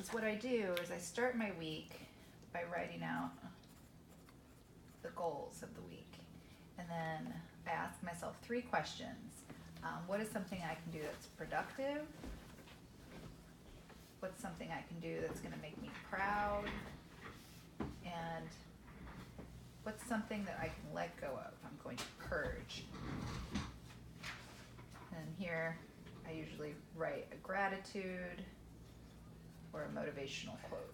is what I do is I start my week by writing out the goals of the week. And then I ask myself 3 questions. What is something I can do that's productive? What's something I can do that's going to make me proud? And what's something that I can let go of? I'm going to purge. And here I usually write a gratitude or a motivational quote.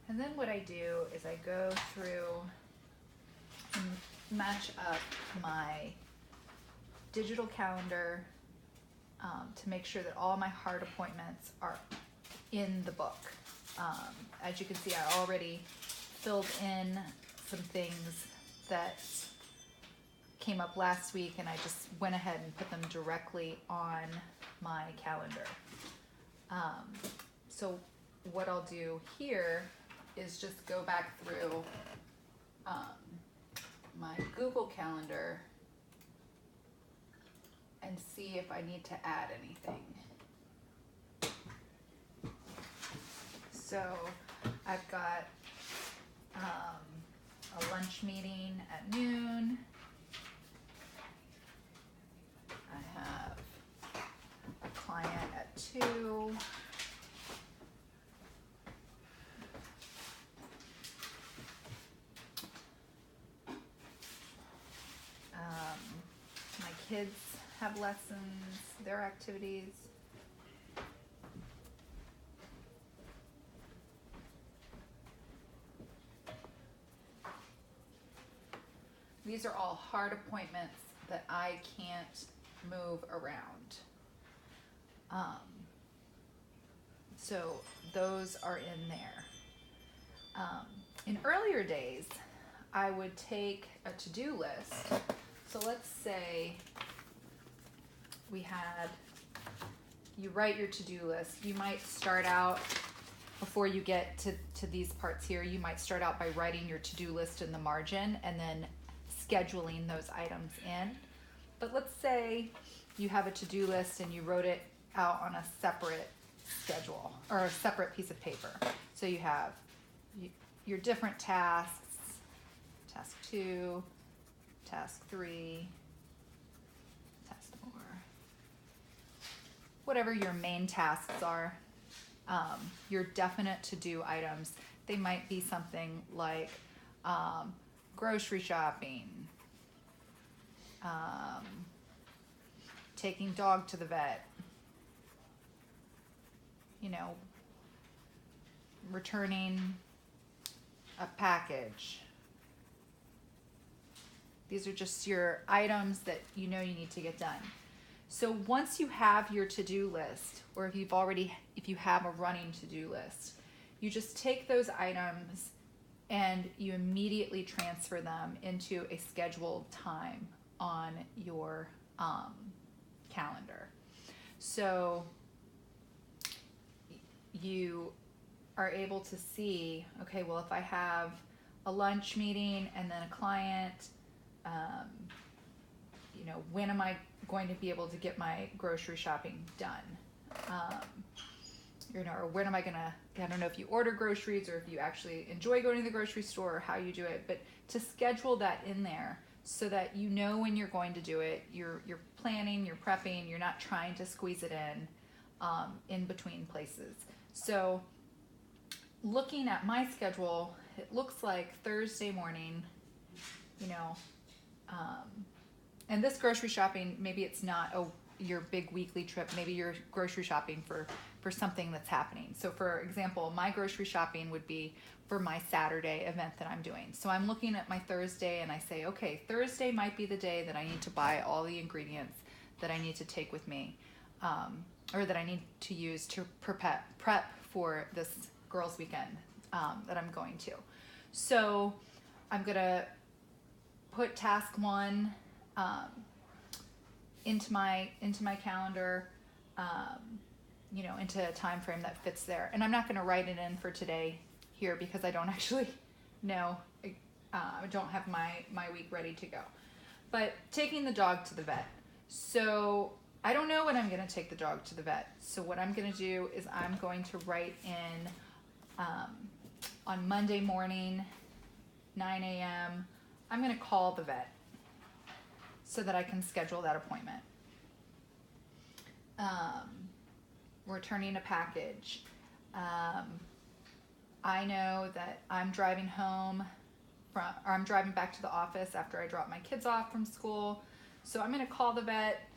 And then what I do is I go through and match up my digital calendar to make sure that all my hard appointments are in the book. As you can see, I already filled in some things that came up last week, and I just went ahead and put them directly on my calendar. So what I'll do here is just go back through my Google Calendar and see if I need to add anything. So I've got a lunch meeting at noon. I have a client at 2. My kids have lessons, their activities. These are all hard appointments that I can't move around. So those are in there. In earlier days, I would take a to-do list. So let's say you write your to-do list. You might start out, before you get to these parts here, you might start out by writing your to-do list in the margin and then scheduling those items in. But let's say you have a to-do list and you wrote it out on a separate schedule or a separate piece of paper. So you have your different tasks, task 2, task 3, task 4, whatever your main tasks are, your definite to-do items. They might be something like grocery shopping, taking dog to the vet, returning a package. These are just your items that you need to get done. So once you have your to-do list, or if you have a running to-do list, you just take those items and you immediately transfer them into a scheduled time on your calendar. So you are able to see, okay, well, if I have a lunch meeting and then a client, when am I going to be able to get my grocery shopping done? Or when am I gonna, I don't know if you order groceries or if you actually enjoy going to the grocery store or how you do it, but to schedule that in there so that when you're going to do it, you're planning, you're prepping, you're not trying to squeeze it in between places. So looking at my schedule, it looks like Thursday morning, and this grocery shopping, maybe it's not your big weekly trip. Maybe you're grocery shopping for something that's happening. So for example, my grocery shopping would be for my Saturday event that I'm doing. So I'm looking at my Thursday and I say, okay, Thursday might be the day that I need to buy all the ingredients that I need to take with me, or that I need to use to prep for this girls' weekend that I'm going to. So I'm gonna put task 1 into my calendar, into a time frame that fits there. And I'm not going to write it in for today here because I don't actually know. I don't have my week ready to go. But taking the dog to the vet. So I don't know when I'm going to take the dog to the vet. So what I'm going to do is I'm going to write in on Monday morning, 9 a.m., I'm going to call the vet so that I can schedule that appointment. Returning a package. I know that I'm driving home or I'm driving back to the office after I drop my kids off from school. So I'm going to call the vet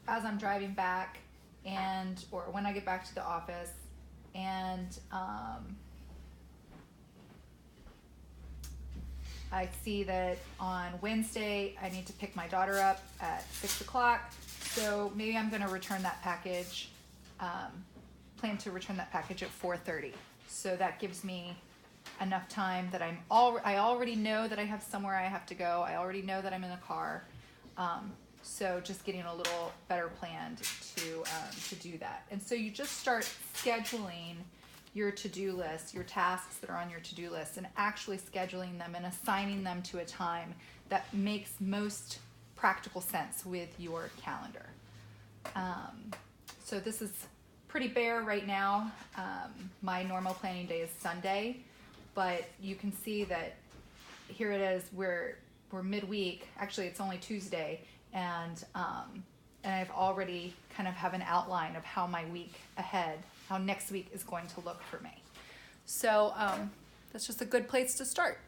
as I'm driving back or when I get back to the office, and I see that on Wednesday I need to pick my daughter up at 6 o'clock. So maybe I'm going to return that package, plan to return that package at 4:30. So that gives me enough time that I already know that I have somewhere I have to go. I already know that I'm in a car. So just getting a little better planned to do that. And so you just start scheduling your to-do list, your tasks that are on your to-do list, and actually scheduling them and assigning them to a time that makes most practical sense with your calendar. So this is pretty bare right now. My normal planning day is Sunday, but you can see that here it is. We're midweek. Actually, it's only Tuesday, and I've already kind of have an outline of how my week ahead, how next week is going to look for me. So that's just a good place to start.